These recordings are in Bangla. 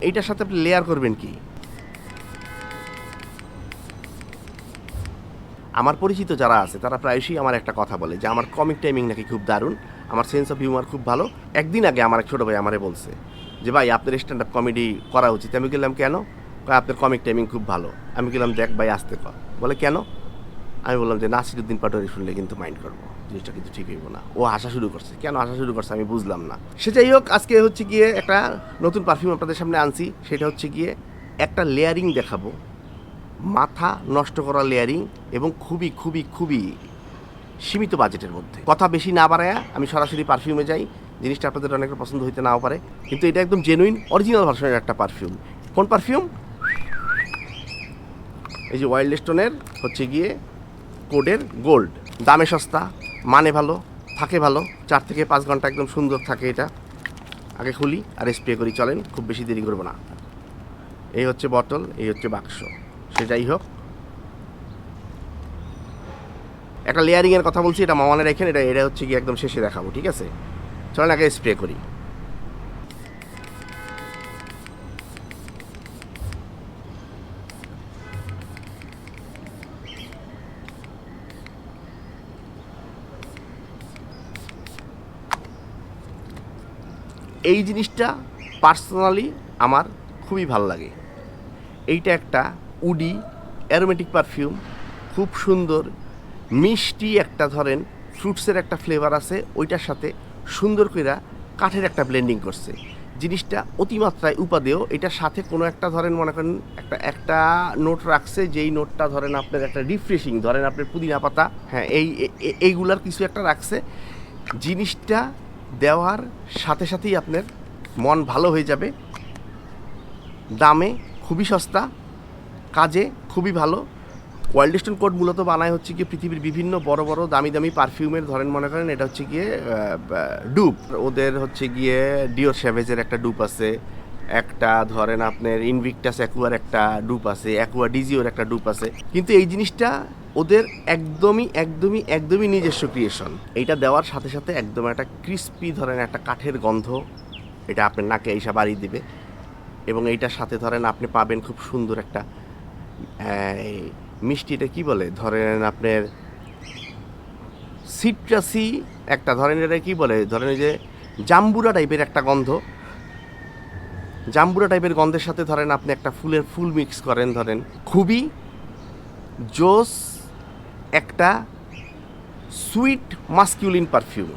এইটার সাথে আপনি লেয়ার করবেন কি? আমার পরিচিত যারা আছে তারা প্রায়শই আমার একটা কথা বলে যে আমার কমিক টাইমিং নাকি খুব দারুণ, আমার সেন্স অফ হিউমার খুব ভালো। একদিন আগে আমার এক ছোটো ভাই আমারে বলছে যে ভাই আপনার স্ট্যান্ড আপ কমেডি করা উচিত। আমি গেলাম কেন? আপনার কমিক টাইমিং খুব ভালো। আমি গেলাম দেখ ভাই আসতে কর। বলে কেন? আমি বললাম যে নাসিরুদ্দিন পাটোয়ারি শুনলে কিন্তু মাইন্ড করবো, জিনিসটা কিন্তু ঠিক হইব না। ও হাসা শুরু করছে। কেন হাসা শুরু করছে আমি বুঝলাম না। সে যাই হোক, আজকে হচ্ছে গিয়ে একটা নতুন পারফিউম আপনাদের সামনে আনছি। সেটা হচ্ছে গিয়ে একটা লেয়ারিং দেখাবো, মাথা নষ্ট করা লেয়ারিং, এবং খুবই খুবই খুবই সীমিত বাজেটের মধ্যে। কথা বেশি না বাড়ায়া আমি সরাসরি পারফিউমে যাই। জিনিসটা আপনাদের অনেকটা পছন্দ হইতে নাও পারে, কিন্তু এটা একদম জেনুইন অরিজিনাল ভার্সনের একটা পারফিউম। কোন পারফিউম? এই যে ওয়াইল্ড স্টোনের হচ্ছে গিয়ে কোডের গোল্ড। দামে সস্তা, মানে ভালো, থাকে ভালো। 4 থেকে 5 ঘন্টা একদম সুন্দর থাকে এটা। আগে খুলি আর স্প্রে করি, চলেন, খুব বেশি দেরি করবো না। এই হচ্ছে বটল, এই হচ্ছে বাক্স। সেটাই হোক, একটা লেয়ারিংয়ের কথা বলছি, এটা মামানে রেখেন, এটা হচ্ছে কি একদম শেষে দেখাবো, ঠিক আছে? চলেন আগে স্প্রে করি। এই জিনিসটা পার্সোনালি আমার খুবই ভাল লাগে। এইটা একটা উডি অ্যারোমেটিক পারফিউম, খুব সুন্দর মিষ্টি একটা, ধরেন ফ্রুটসের একটা ফ্লেভার আছে, ওইটার সাথে সুন্দর কইরা কাঠের একটা ব্লেন্ডিং করছে। জিনিসটা অতিমাত্রায় উপাদেয়। এটার সাথে কোনো একটা, ধরেন মনে করেন একটা একটা নোট রাখছে, যেই নোটটা ধরেন আপনার একটা রিফ্রেশিং, ধরেন আপনার পুদিনা পাতা, হ্যাঁ, এইগুলার কিছু একটা রাখছে। জিনিসটা দেওয়ার সাথে সাথেই আপনার মন ভালো হয়ে যাবে। দামে খুবই সস্তা, কাজে খুবই ভালো। ওয়াইল্ড স্টোন কোড মূলত বানায় হচ্ছে গিয়ে পৃথিবীর বিভিন্ন বড় বড় দামি দামি পারফিউমের, ধরেন মনে করেন এটা হচ্ছে গিয়ে ডুপ। ওদের হচ্ছে গিয়ে ডিওর স্যাভেজের একটা ডুপ আছে, একটা ধরেন আপনার ইনভিক্টাস অ্যাকুয়ার একটা ডুপ আছে, অ্যাকুয়া ডিজিওর একটা ডুপ আছে। কিন্তু এই জিনিসটা ওদের একদমই একদমই একদমই নিজস্ব ক্রিয়েশন। এইটা দেওয়ার সাথে সাথে একদম একটা ক্রিস্পি, ধরেন একটা কাঠের গন্ধ এটা আপনার নাকে এইসব বাড়িয়ে দিবে। এবং এইটার সাথে ধরেন আপনি পাবেন খুব সুন্দর একটা মিষ্টি, এটা কী বলে, ধরেন আপনার সিট্রাসি একটা, ধরেন এটা কী বলে, ধরেন এই যে জাম্বুরা টাইপের একটা গন্ধ। জাম্বুরা টাইপের গন্ধের সাথে ধরেন আপনি একটা ফুলের ফুল মিক্স করেন, ধরেন খুবই জোস একটা সুইট মাস্কিউলিন পারফিউম।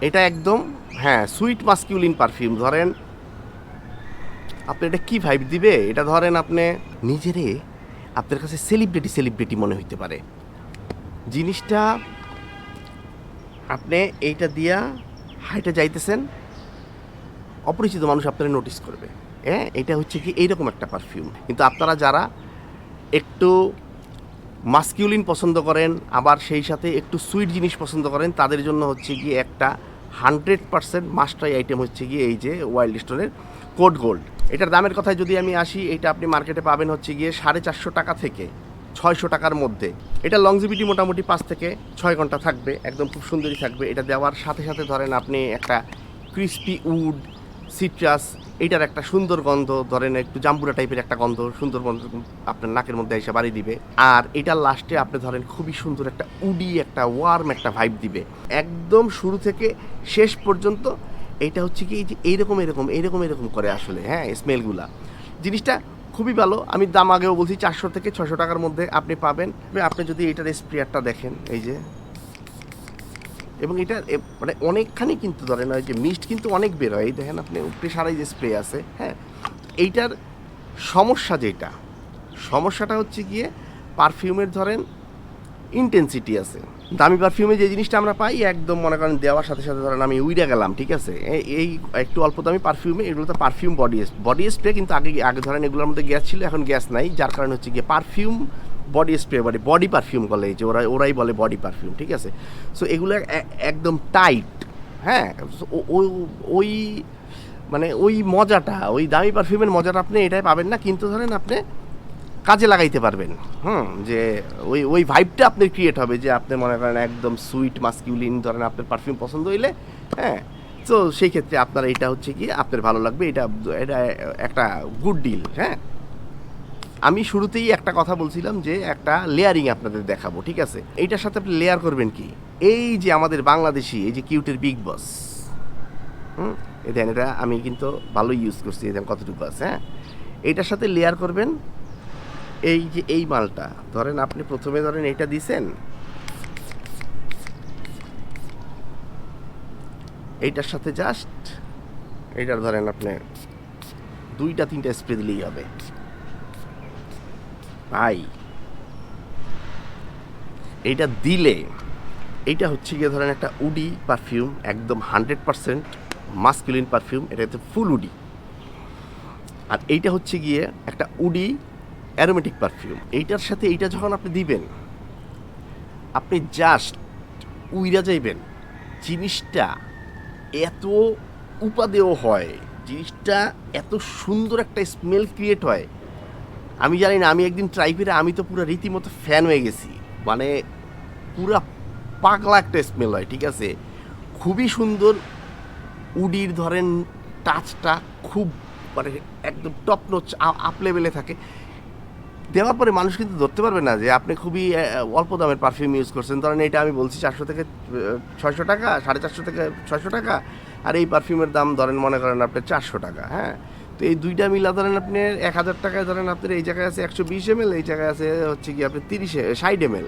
এটা একদম, হ্যাঁ, সুইট মাস্কিউলিন পারফিউম। ধরেন আপনি এটা কী ভাইব দিবে, এটা ধরেন আপনি নিজেরে আপনার কাছে সেলিব্রিটি মনে হইতে পারে। জিনিসটা আপনি এইটা দিয়া হাইটে যাইতেছেন, অপরিচিত মানুষ আপনারা নোটিস করবে। হ্যাঁ, এটা হচ্ছে কি এইরকম একটা পারফিউম। কিন্তু আপনারা যারা একটু মাস্কিউলিন পছন্দ করেন, আবার সেই সাথে একটু সুইট জিনিস পছন্দ করেন, তাদের জন্য হচ্ছে গিয়ে একটা 100% মাস্টাই আইটেম হচ্ছে গিয়ে এই যে ওয়াইল্ড স্টোনের কোড গোল্ড। এটার দামের কথায় যদি আমি আসি, এটা আপনি মার্কেটে পাবেন হচ্ছে গিয়ে 450 টাকা থেকে 600 টাকার মধ্যে। এটা লংজিভিটি মোটামুটি 5 থেকে 6 ঘন্টা থাকবে, একদম খুব সুন্দরই থাকবে। এটা দেওয়ার সাথে সাথে ধরেন আপনি একটা ক্রিস্পি উড, সিট্রাস, এইটার একটা সুন্দর গন্ধ, ধরেন একটু জাম্বুরা টাইপের একটা গন্ধ, সুন্দর গন্ধ আপনার নাকের মধ্যে এসে বাড়ি দিবে। আর এটার লাস্টে আপনি ধরেন খুবই সুন্দর একটা উডি, একটা ওয়ার্ম একটা ভাইব দিবে একদম শুরু থেকে শেষ পর্যন্ত। এইটা হচ্ছে কি এই যে এইরকম এরকম এইরকম এরকম করে আসলে, হ্যাঁ, স্মেলগুলা। জিনিসটা খুবই ভালো। আমি দাম আগেও বলছি 400 থেকে 600 টাকার মধ্যে আপনি পাবেন। আপনি যদি এটার স্প্রেয়ারটা দেখেন, এই যে, এবং এটা মানে অনেকখানি কিন্তু ধরেন ওই যে মিস্ট কিন্তু অনেক বের হয়, এই দেখেন আপনি উপরে সারাই যে স্প্রে আছে। হ্যাঁ, এইটার সমস্যা যেটা, সমস্যাটা হচ্ছে গিয়ে পারফিউমের ধরেন ইন্টেন্সিটি আছে। দামি পারফিউমে যে জিনিসটা আমরা পাই একদম মনে করেন দেওয়ার সাথে সাথে ধরেন আমি উইডা গেলাম, ঠিক আছে, এই একটু অল্প দামি পারফিউমে এগুলো তো পারফিউম বডি স্প্রে, কিন্তু আগে ধরেন এগুলোর মধ্যে গ্যাস ছিল, এখন গ্যাস নাই, যার কারণে হচ্ছে গিয়ে perfume body spray, body perfume বলে, এই যে ওরাই বলে বডি পারফিউম, ঠিক আছে। সো এগুলো একদম টাইট, হ্যাঁ, ওই মানে ওই মজাটা, ওই দামি পারফিউমের মজাটা আপনি এটাই পাবেন না, কিন্তু ধরেন আপনি কাজে লাগাইতে পারবেন। যে ওই ভাইবটা আপনার ক্রিয়েট হবে, যে আপনি মনে করেন একদম সুইট মাস্কিউলিন, ধরেন আপনার পারফিউম পছন্দ হইলে, হ্যাঁ, তো সেই ক্ষেত্রে আপনার এটা হচ্ছে কি আপনার ভালো লাগবে, এটা এটা একটা গুড ডিল। হ্যাঁ, আমি শুরুতেই একটা কথা বলছিলাম যে একটা লেয়ারিং আপনাদের দেখাবো, ঠিক আছে? এইটার সাথে আপনি লেয়ার করবেন কি, এই যে আমাদের বাংলাদেশি এই যে কিউটের বিগ বস, এই দেন এটা আমি কিন্তু ভালো ইউজ করছি, এই দেন কতটুকু আছে। হ্যাঁ, এইটার সাথে লেয়ার করবেন এই যে এই মালটা, ধরেন আপনি প্রথমে ধরেন এইটা দিছেন, এইটার সাথে জাস্ট এইটার ধরেন আপনি 2-3টা স্প্রে দিলেই হবে ভাই। এইটা দিলে এইটা হচ্ছে গিয়ে ধরেন একটা উডি পারফিউম, একদম 100% মাস্কুলিন পারফিউম, এটা হচ্ছে ফুল উডি। আর এইটা হচ্ছে গিয়ে একটা উডি অ্যারোমেটিক পারফিউম। এইটার সাথে এইটা যখন আপনি দিবেন, আপনি জাস্ট উইরা যাইবেন। জিনিসটা এত উপাদেয় হয়, জিনিসটা এত সুন্দর একটা স্মেল ক্রিয়েট হয়, আমি জানি না, আমি একদিন ট্রাই করে আমি তো পুরো রীতিমতো ফ্যান হয়ে গেছি। মানে পুরা পাগলা একটা স্মেল হয়, ঠিক আছে? খুবই সুন্দর। উডির ধরেন টাচটা খুব মানে একদম টপ নচ আপ লেভেলে থাকে। দেওয়ার পরে মানুষ কিন্তু ধরতে পারবে না যে আপনি খুবই অল্প দামের পারফিউম ইউজ করছেন। ধরেন এটা আমি বলছি 400 থেকে 600 টাকা, 450 থেকে 600 টাকা, আর এই পারফিউমের দাম ধরেন মনে করেন আপনার 400 টাকা। হ্যাঁ, তো এই দুইটা মিলা ধরেন আপনি 1000 টাকায়, ধরেন আপনার এই জায়গায় আছে 120 ml, এই জায়গায় আছে হচ্ছে কি আপনি 60 ml,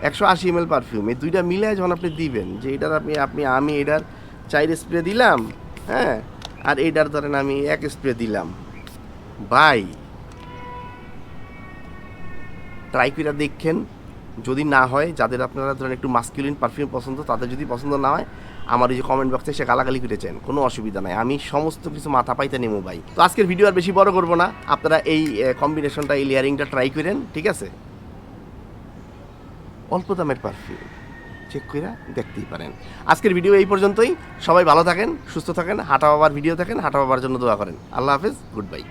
180 ml পারফিউম। এই দুইটা মিলায় যখন আপনি দিবেন যে এটার আমি এটার 4 স্প্রে দিলাম, হ্যাঁ, আর এইটার ধরেন আমি 1 স্প্রে দিলাম, ভাই ট্রাই করে দেখেন। যদি না হয়, যাদের আপনারা ধরেন একটু মাস্কুলিন পারফিউম পছন্দ, তাদের যদি পছন্দ না হয়, আমার এই যে কমেন্ট বক্সে সে গালাগালি করেছেন, কোনো অসুবিধা নাই, আমি সমস্ত কিছু মাথা পাইতে নেবো ভাই। তো আজকের ভিডিও আর বেশি বড় করবো না, আপনারা এই কম্বিনেশনটা, এই লেয়ারিংটা ট্রাই করেন, ঠিক আছে? অল্প দামের পারফিউম চেক করে দেখতেই পারেন। আজকের ভিডিও এই পর্যন্তই। সবাই ভালো থাকেন, সুস্থ থাকেন, হাঁটা বাবার ভিডিও থাকেন, হাঁটা বাবার জন্য দোয়া করেন। আল্লাহ হাফেজ, গুড বাই।